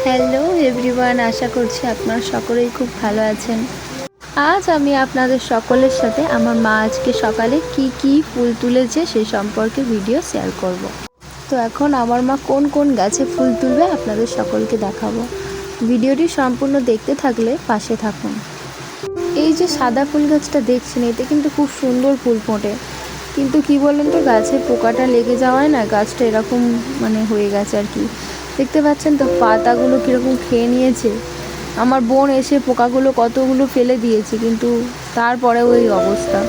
Hello everyone, আশা করছি আপনারা সকলেই খুব ভালো আছেন। আজ আমি আপনাদের সকলের সাথে আমার মা আজকে সকালে কি ফুল তুলেছে সেই সম্পর্কে ভিডিও শেয়ার করব। তো এখন আমার মা কোন কোন গাছে ফুল তুলবে আপনাদের সকলকে দেখাবো। ভিডিওটি সম্পূর্ণ দেখতে থাকলে পাশে থাকুন। এই যে সাদা ফুল গাছটা দেখছেন, এতে কিন্তু খুব সুন্দর ফুল ফোটে, কিন্তু কি বলেন তো, গাছে পোকাটা লেগে যাওয়ায় না গাছটা এরকম হয়ে গেছে আর কি। দেখতে পাচ্ছেন তো পাতাগুলো কীরকম খেয়ে নিয়েছে। আমার বোন এসে পোকাগুলো কতগুলো ফেলে দিয়েছে, কিন্তু তারপরেও এই অবস্থা।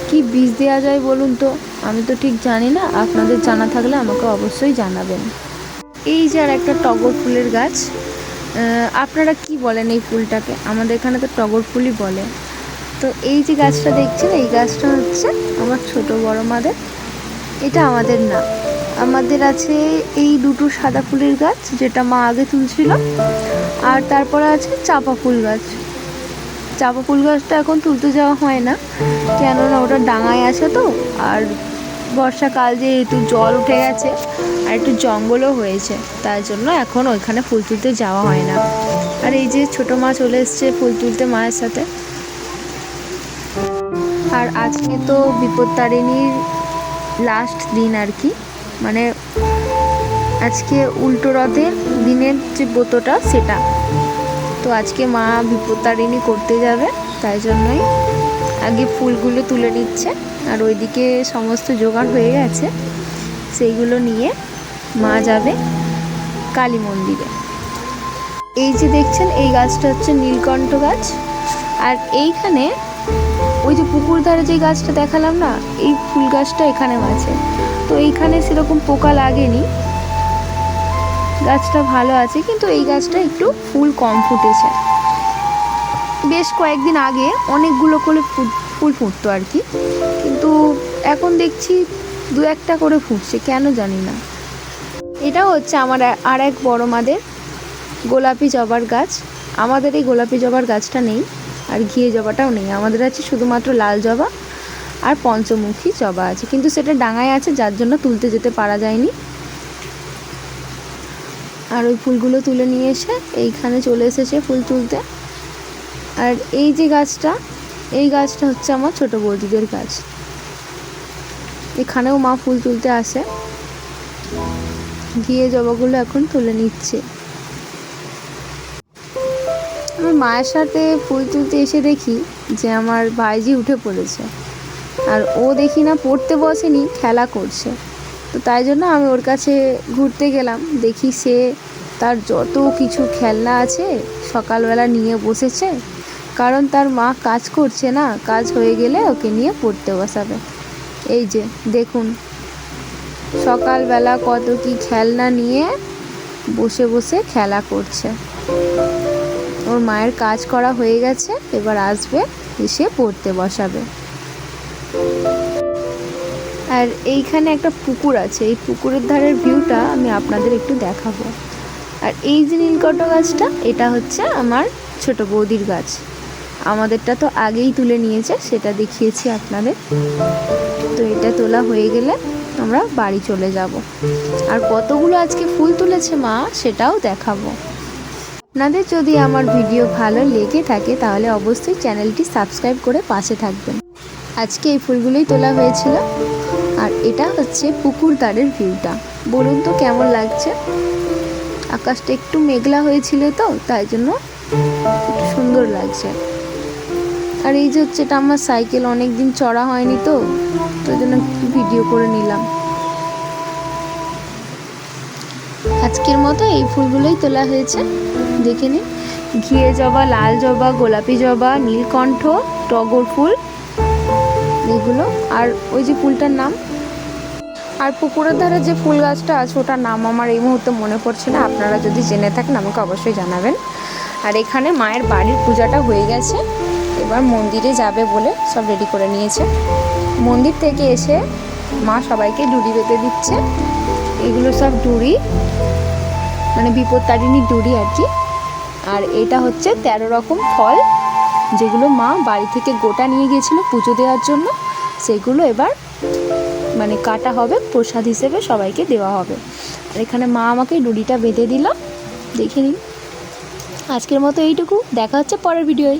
কি বীজ দেওয়া যায় বলুন তো, আমি তো ঠিক জানি না, আপনাদের জানা থাকলে আমাকে অবশ্যই জানাবেন। এই যে আর একটা টগর ফুলের গাছ, আপনারা কি বলেন এই ফুলটাকে? আমাদের এখানে তো টগর ফুলই বলে। তো এই যে গাছটা দেখছেন, এই গাছটা হচ্ছে আমার ছোট বড় মাদের। এটা আমাদের না, আমাদের আছে এই দুটো সাদা ফুলের গাছ যেটা মা আগে তুলছিল, আর তারপরে আছে চাপা ফুল গাছ। চাপা ফুল গাছটা এখন তুলতে যাওয়া হয় না, কেননা ওটা ডাঙায় আছে তো, আর বর্ষাকাল যেহেতু জল উঠে গেছে আর একটু জঙ্গলও হয়েছে, তাই জন্য এখন ওইখানে ফুল তুলতে যাওয়া হয় না। আর এই যে ছোটো মা চলে এসছে ফুল তুলতে মায়ের সাথে। আর আজকে তো বিপত্তারিণীর লাস্ট দিন আর কি, আজকে উল্টো রথের দিনের যে ব্রতটা সেটা। তো আজকে মা বিপত্তারিণী করতে যাবে, তাই জন্যই আগে ফুলগুলো তুলে নিচ্ছে। আর ওইদিকে সমস্ত জোগাড় হয়ে গেছে, সেইগুলো নিয়ে মা যাবে কালী মন্দিরে। এই যে দেখছেন, এই গাছটা হচ্ছে নীলকণ্ঠ গাছ। আর এইখানে ওই যে পুকুর ধারে যে গাছটা দেখালাম না, এই ফুল গাছটা এখানে আছে। তো এইখানে সেরকম পোকা লাগেনি, গাছটা ভালো আছে, কিন্তু এই গাছটা একটু ফুল কম ফুটেছে। বেশ কয়েকদিন আগে অনেকগুলো করে ফুল ফুটতো আর কি, কিন্তু এখন দেখছি দু একটা করে ফুটছে, কেন জানি না। এটাও হচ্ছে আমার আর এক বড় মাদের গোলাপি জবার গাছ। আমাদের এই গোলাপি জবার গাছটা নেই, আর ঘিয়ে জবাটাও নেই। আমাদের আছে শুধুমাত্র লাল জবা আর পঞ্চমুখী জবা আছে, কিন্তু সেটা ডাঙায় আছে, যার জন্য তুলতে যেতে পারা যায়নি। আর ওই ফুলগুলো তুলে নিয়ে এসে এইখানে চলে এসেছে ফুল তুলতে। আর এই যে গাছটা, এই গাছটা হচ্ছে আমার ছোট বৌদিদের গাছ। এখানেও মা ফুল তুলতে আসে। ঘিয়ে জবাগুলো এখন তুলে নিচ্ছে। আমি মায়ের সাথে ফুল তুলতে এসে দেখি যে আমার ভাইজি উঠে পড়েছে, আর ও দেখি না পড়তে বসেনি, খেলা করছে। তো তাই জন্য আমি ওর কাছে ঘুরতে গেলাম, দেখি সে তার যত কিছু খেলনা আছে সকালবেলা নিয়ে বসেছে, কারণ তার মা কাজ করছে না, কাজ হয়ে গেলে ওকে নিয়ে পড়তে বসাবে। এই যে দেখুন, সকালবেলা কত কি খেলনা নিয়ে বসে বসে খেলা করছে। ওর মায়ের কাজ করা হয়ে গেছে, এবার আসবে, এসে পড়তে বসাবে। আর এইখানে একটা পুকুর আছে, এই পুকুরের ধারের ভিউটা আমি আপনাদের একটু দেখাবো। আর এই যে নীলকণ্ঠ গাছটা, এটা হচ্ছে আমার ছোট বৌদির গাছ। আমাদেরটা তো আগেই তুলে নিয়েছে, সেটা দেখিয়েছি আপনাদের। তো এটা তোলা হয়ে গেলে আমরা বাড়ি চলে যাব, আর কতগুলো আজকে ফুল তুলেছে মা সেটাও দেখাবো। আপনাদের যদি আমার ভিডিও ভালো লেগে থাকে তাহলে অবশ্যই চ্যানেলটি সাবস্ক্রাইব করে পাশে থাকবেন। আজকে এই ফুলগুলোই তোলা হয়েছিল। আর এটা হচ্ছে পুকুর ধারের ভিউটা, বলুন তো কেমন লাগছে? আকাশটা একটু মেঘলা হয়েছিল, তো তাই জন্য একটু সুন্দর লাগছে। আর এই যে হচ্ছে, এটা আমার সাইকেল, অনেক দিন চড়া হয়নি, তো ওই জন্য ভিডিও করে নিলাম। আজকের মতো এই ফুলগুলোই তোলা হয়েছে, দেখে নিন। ঘিয়ে জবা, লাল জবা, গোলাপি জবা, নীলকণ্ঠ, টগর ফুল, এগুলো। আর ওই যে ফুলটার নাম, আর পুকুরের ধারে যে ফুল গাছটা আছে ওটার নাম আমার এই মুহূর্তে মনে পড়ছে না, আপনারা যদি জেনে থাকেন আমাকে অবশ্যই জানাবেন। আর এখানে মায়ের বাড়ির পূজাটা হয়ে গেছে, এবার মন্দিরে যাবে বলে সব রেডি করে নিয়েছে। মন্দির থেকে এসে মা সবাইকে ডুরি বেঁধে দিচ্ছে। এগুলো সব ডুরি, বিপত্তারিণীর ডুরি আর কি। আর এটা হচ্ছে 13 রকম ফল, যেগুলো মা বাড়ি থেকে গোটা নিয়ে গিয়েছিল পুজো দেওয়ার জন্য, সেগুলো এবার কাটা হবে, প্রসাদ হিসেবে সবাইকে দেওয়া হবে। আর এখানে মা আমাকে ডুরিটা বেঁধে দিল, দেখে নিন। আজকের মতো এইটুকু, দেখা হচ্ছে পরের ভিডিওয়।